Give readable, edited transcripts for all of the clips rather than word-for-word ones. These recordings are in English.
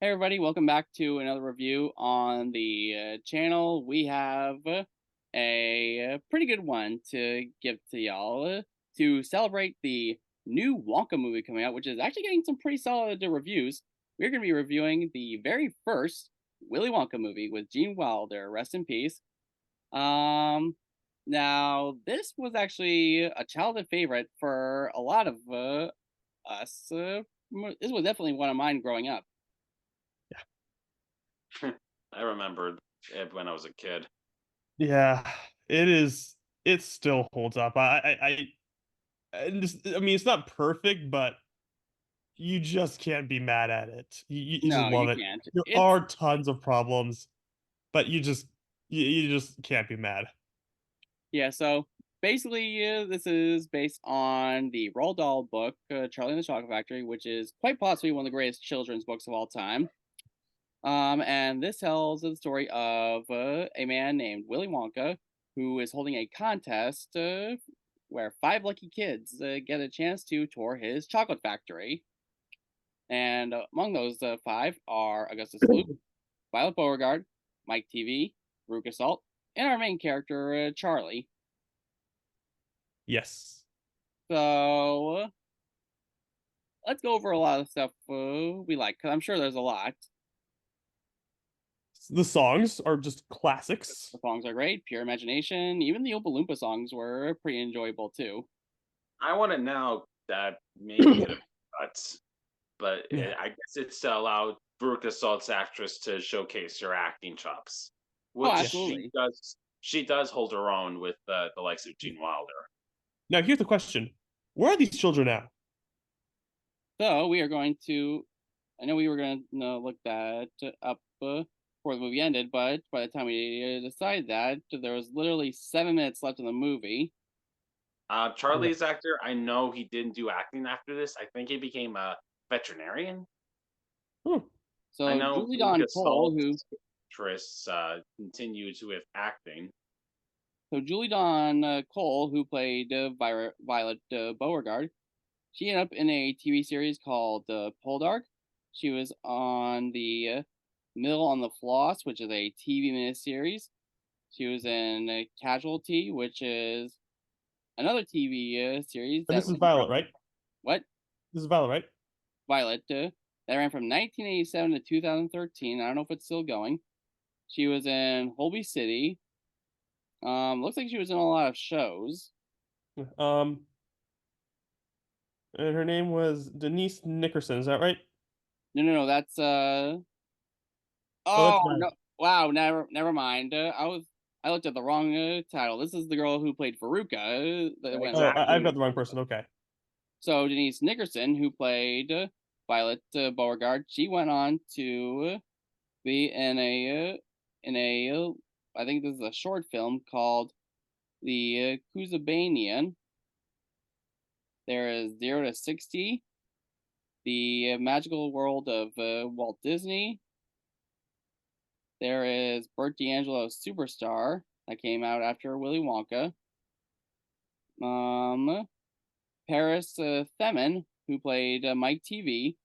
Hey everybody, welcome back to another review on the channel. We have a pretty good one to give to y'all to celebrate the new Wonka movie coming out, which is actually getting some pretty solid reviews. We're going to be reviewing the very first Willy Wonka movie with Gene Wilder, rest in peace. Um, Now this was actually a childhood favorite for a lot of us. This was definitely one of mine growing up. I remember it when I was a kid. Yeah, it is. It still holds up. I mean, it's not perfect, but you just can't be mad at it. You just No, love you it. can't. There It's are tons of problems, but you just can't be mad. Yeah, so basically, this is based on the Roald Dahl book, Charlie and the Chocolate Factory, which is quite possibly one of the greatest children's books of all time. And this tells the story of a man named Willy Wonka who is holding a contest where five lucky kids get a chance to tour his chocolate factory. And among those five are Augustus Gloop, Violet Beauregard, Mike TV, Veruca Salt, and our main character, Charlie. Yes. So let's go over a lot of stuff we like, because I'm sure there's a lot. The songs are just classics. The songs are great, pure imagination. Even the Oompa Loompa songs were pretty enjoyable too. I want to now that maybe could have been cut, but Yeah. I guess it's to allow Veruca Salt's actress to showcase her acting chops, Oh, which Yes. she absolutely. does. She does hold her own with the likes of Gene Wilder. Now here's the question: where are these children now? So we are going to. I know we were going to look that up before the movie ended, but by the time we decided that, there was literally 7 minutes left in the movie. Yeah. Charlie's actor, I know he didn't do acting after this. I think he became a veterinarian. Hmm. I So know Julie Dawn Veruca Cole, who Salt's actress continues with acting. Julie Dawn Cole, who played Violet Beauregard, she ended up in a TV series called Poldark. She was on the Mill on the Floss, which is a TV miniseries. She was in Casualty, which is another TV series And that this is ran Violet, from right? what This is Violet, right? Violet that ran from 1987 to 2013. I don't know if it's still going. She was in Holby City. Looks like she was in a lot of shows. Um, and her name was Denise Nickerson. Is that right? No. That's Oh, Oh that's Violet. no! Wow, never mind. I looked at the wrong title. This is the girl who played Veruca that went Oh, on. I've got Exactly. the wrong person. Okay. So Denise Nickerson, who played Violet Beauregard, she went on to be in a I think this is a short film called The Kuzabanian. There is 0 to 60, The Magical World of Walt Disney. There is Burt D'Angelo's Superstar that came out after Willy Wonka. Um, Paris Themin, who played Mike TV.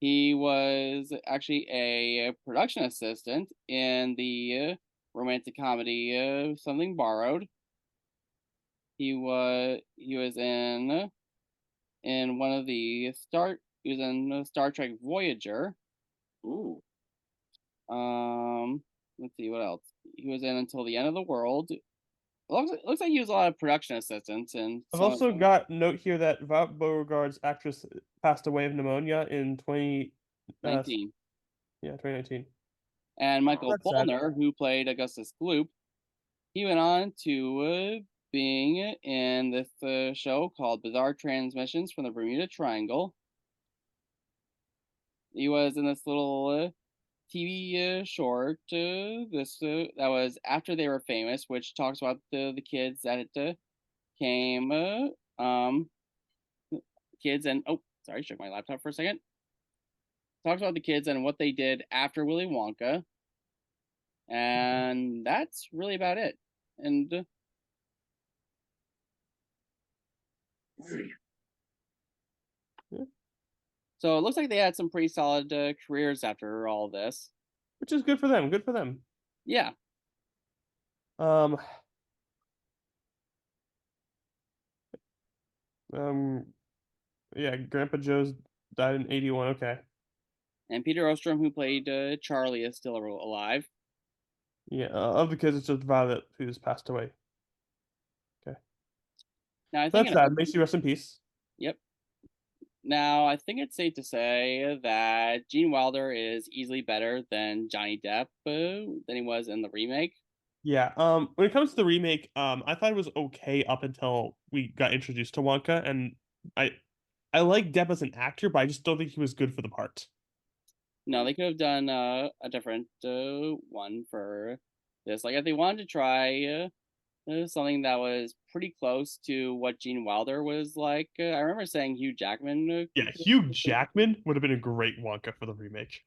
He was actually a production assistant in the romantic comedy Something Borrowed. He was in one of the Star he was in Star Trek Voyager. Ooh. Um, let's see what else. He was in Until the End of the World. Looks like he was a lot of production assistants and I've some of also them. got a note here that Violet Beauregard's actress passed away of pneumonia in 19. 2019. And Oh, Michael that's sad. Polner, who played Augustus Gloop, he went on to being in this show called Bizarre Transmissions from the Bermuda Triangle. He was in this little TV short this that was after they were famous, which talks about the kids that came kids and oh sorry, shook my laptop for a second. Talks about the kids and what they did after Willy Wonka, and that's really about it. And Yeah. So it looks like they had some pretty solid careers after all this. which is good for them. Good for them. Yeah. Um, um, yeah, Grandpa Joe's died in 81. Okay. And Peter Ostrom, who played Charlie, is still alive. Yeah, of the kids, it's just Violet who's passed away. Okay. Now I So think that's sad. May she rest in peace. Yep. Now I think it's safe to say that Gene Wilder is easily better than Johnny Depp than he was in the remake. Yeah. When it comes to the remake, I thought it was okay up until we got introduced to Wonka, and I I like Depp as an actor, but I just don't think he was good for the part. No, they could have done a different one for this. Like if they wanted to try something that was pretty close to what Gene Wilder was like. I remember saying Hugh Jackman. Yeah, Hugh Jackman would have been a great Wonka for the remake.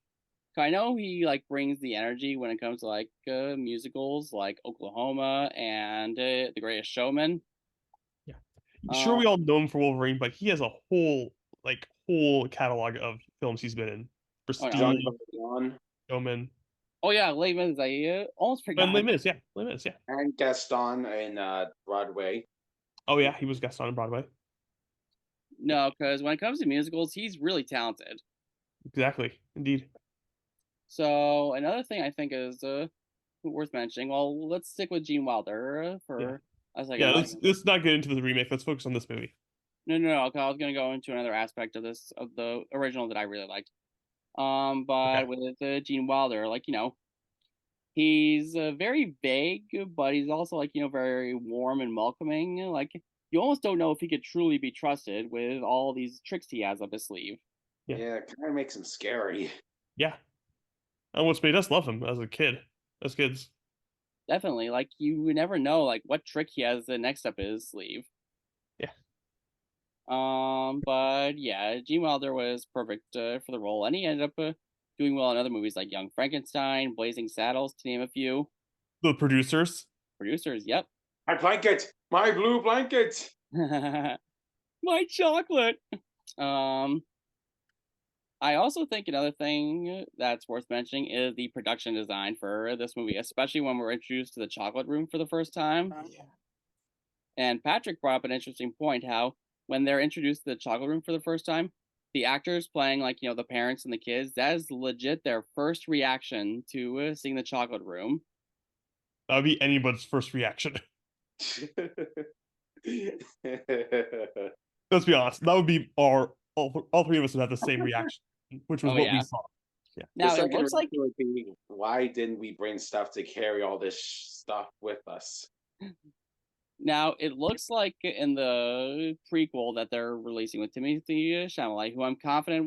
I know he like brings the energy when it comes to like musicals, like Oklahoma and The Greatest Showman. Yeah. Sure, Uh, we all know him for Wolverine, but he has a whole catalog of films he's been in. oh no, Prestige, Jean Showman, oh yeah, Les Mis. I almost and Les forgot. Mis. Yeah, Les Mis. Yeah. and Gaston in Broadway. Oh yeah, he was guest on Broadway. No, because when it comes to musicals, he's really talented. Exactly. Indeed. So another thing I think is worth mentioning. Well, let's stick with Gene Wilder Yeah. for a second. Yeah. Like, Let's not get into the remake. Let's focus on this movie. no. 'Cause I was gonna go into another aspect of this of the original that I really liked. Okay. But with Gene Wilder, like he's very vague, but he's also like very warm and welcoming. Like you almost don't know if he could truly be trusted with all these tricks he has up his sleeve. Yeah. Yeah, it kind of makes him scary. Yeah. And what's made us love him as kids. Definitely, like you would never know like what trick he has next up his sleeve. Yeah. But yeah, Gene Wilder was perfect for the role, and he ended up doing well in other movies like Young Frankenstein, Blazing Saddles, to name a few. The producers. Producers, yep. My blanket, my blue blanket. My chocolate. Um, I also think another thing that's worth mentioning is the production design for this movie, especially when we're introduced to the chocolate room for the first time. Yeah. And Patrick brought up an interesting point how when they're introduced to the chocolate room for the first time, the actors playing like the parents and the kids, that is legit their first reaction to seeing the chocolate room. That would be anybody's first reaction. Let's be honest. That would be all three of us would have the same reaction, which was Oh what we yeah. saw. Yeah. The Now it second looks like reaction would be, why didn't we bring stuff to carry all this stuff with us? in the prequel that they're releasing with Timothy Chalamet, who I'm confident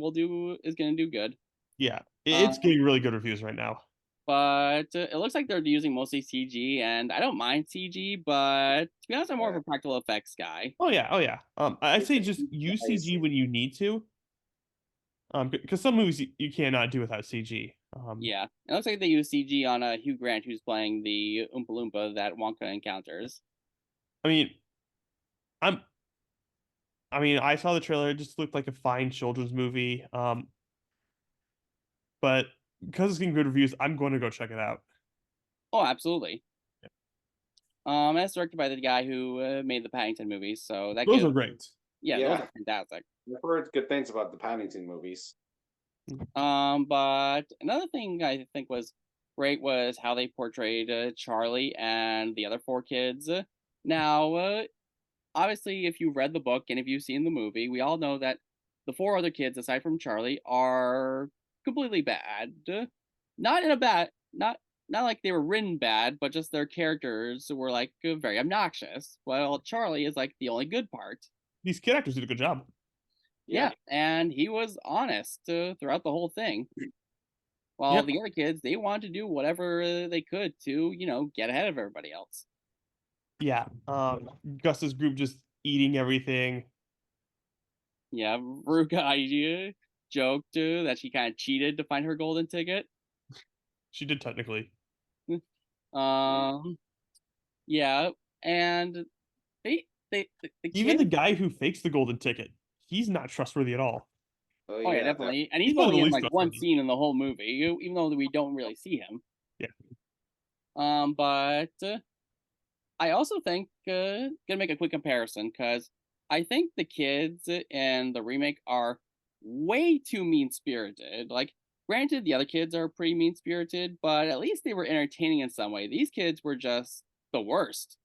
is going to do good. Yeah. Uh, It's getting really good reviews right now. but it looks like they're using mostly CG, and I don't mind CG, but to be honest, I'm more of Yeah. a practical effects guy. Oh yeah. Oh yeah. I'd say just use I CG see. when you need to. Because some movies you cannot do without CG. Yeah, it looks like they use CG on Hugh Grant, who's playing the Oompa Loompa that Wonka encounters. I mean, I'm. I mean, I saw the trailer. It just looked like a fine children's movie. But because it's getting good reviews, I'm going to go check it out. Oh, absolutely. It's directed by the guy who made the Paddington movies, so that Those are gives great. yeah, those Yeah, are fantastic. I've heard good things about the Paddington movies. But another thing I think was great was how they portrayed Charlie and the other four kids. Now, obviously, if you've read the book and if you've seen the movie, we all know that the four other kids, aside from Charlie, are completely bad. Not in a bad, not like they were written bad, but just their characters were like very obnoxious. Well, Charlie is like the only good part. These kid actors did a good job. Yeah, and he was honest throughout the whole thing. While Yep. the other kids, they wanted to do whatever they could to, get ahead of everybody else. Yeah. Gus's group just eating everything. Yeah, Ruka joked that she kind of cheated to find her golden ticket. She did technically. Um, yeah, and the Even the kid, guy who fakes the golden ticket, he's not trustworthy at all. Oh Oh yeah, yeah, that definitely. And He's he's probably only the in least like one trustworthy. scene in the whole movie, even though we don't really see him. Yeah. But I also think gonna make a quick comparison because I think the kids in the remake are way too mean spirited. Like, granted, the other kids are pretty mean spirited, but at least they were entertaining in some way. These kids were just the worst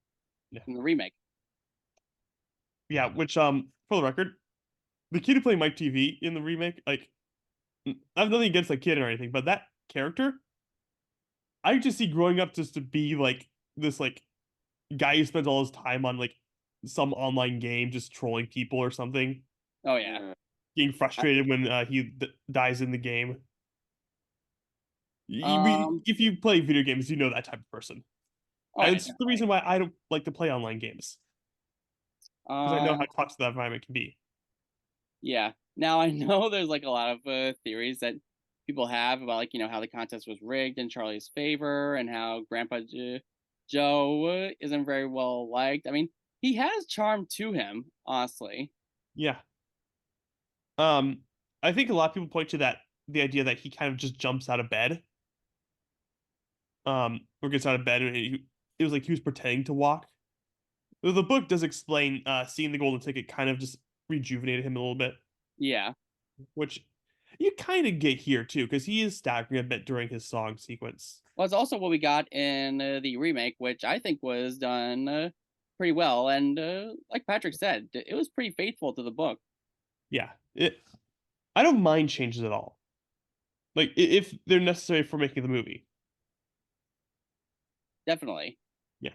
Yeah. in the remake. Yeah, which for the record, the kid who played Mike TV in the remake, like I have nothing against that kid or anything, but that character, I just see growing up just to be like this like guy who spends all his time on like some online game just trolling people or something, Oh yeah. yeah. getting I, frustrated when dies in the game. Um. If you play video games, you know that type of person. Oh And yeah, it's the definitely. reason why I don't like to play online games because I know how Um. toxic that environment can be. Yeah. Now I know there's like a lot of theories that people have about, like, how the contest was rigged in Charlie's favor and how Grandpa Joe isn't very well liked. I mean, he has charm to him, honestly. Yeah. Um, I think a lot of people point to that the idea that he kind of just jumps out of bed, or gets out of bed, and it was like he was pretending to walk. Though the book does explain, seeing the golden ticket kind of just rejuvenated him a little bit, Yeah. which you kind of get here too, because he is staggering a bit during his song sequence. Well, it's also what we got in the remake, which I think was done pretty well. And like Patrick said, it was pretty faithful to the book. Yeah, I don't mind changes at all, like if they're necessary for making the movie. Definitely. Yeah.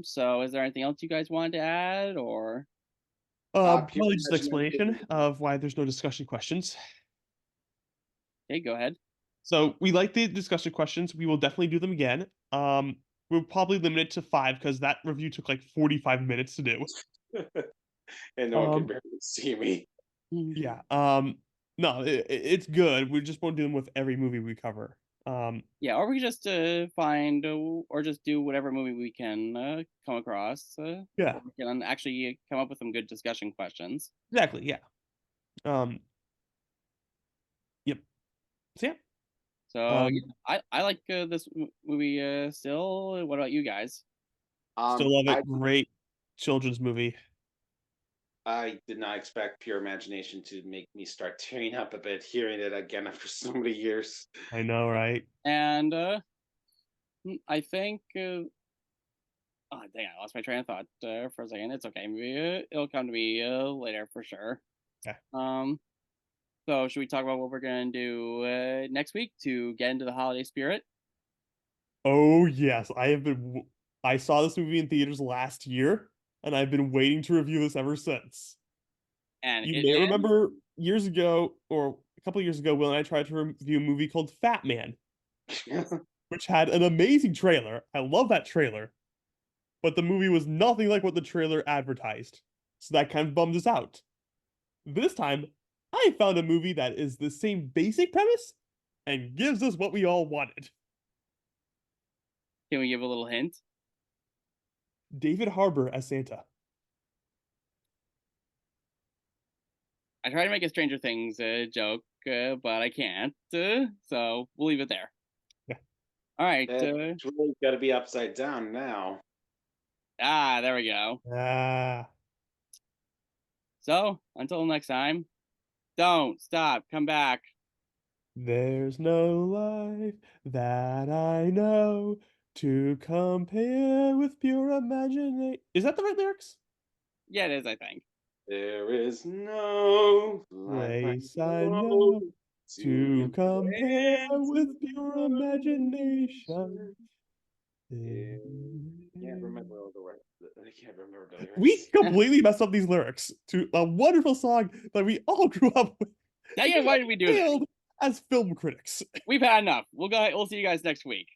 So is there anything else you guys wanted to add, or pure Probably just an explanation imagination. of why there's no discussion questions. okay, go ahead. So we like the discussion questions. We will definitely do them again. We'll probably limit it to 5 because that review took like 45 minutes to do. And no one can Um, barely see me. yeah. No, it's good. We just won't do them with every movie we cover. Yeah, or we could just find or just do whatever movie we can come across. Yeah, Where we can actually come up with some good discussion questions. exactly. Yeah. Um, yep. So yeah. So Um, yeah, I like this movie still. What about you guys? Still love I it. Great children's movie. I did not expect pure imagination to make me start tearing up a bit hearing it again after so many years. I know, right? And I think. Oh dang! I lost my train of thought for a second. It's okay. Maybe it'll come to me later for sure. Yeah. Um. So should we talk about what we're gonna do next week to get into the holiday spirit? Oh yes, I have been. I saw this movie in theaters last year, and I've been waiting to review this ever since. And You it may is. remember years ago, or a couple years ago, Will and I tried to review a movie called Fat Man, which had an amazing trailer. I love that trailer, but the movie was nothing like what the trailer advertised. So that kind of bummed us out. This time, I found a movie that is the same basic premise and gives us what we all wanted. Can we give a little hint? David Harbour as Santa. I try to make a Stranger Things joke, but I can't. So we'll leave it there. Yeah. All right. It's really got to be upside down now. There we go. Ah. So until next time, don't stop. Come back. There's no life that I know to compare with pure imagination. Is that the right lyrics? Yeah, it is. I think. There is no life I Place I know know to to compare compare with to pure your imagination. imagination. Can't remember all the words. I can't remember the We lyrics. completely messed up these lyrics to a wonderful song that we all grew up with. Dang it! Why did we do this? Failed as film critics. We've had enough. We'll go. We'll see you guys next week.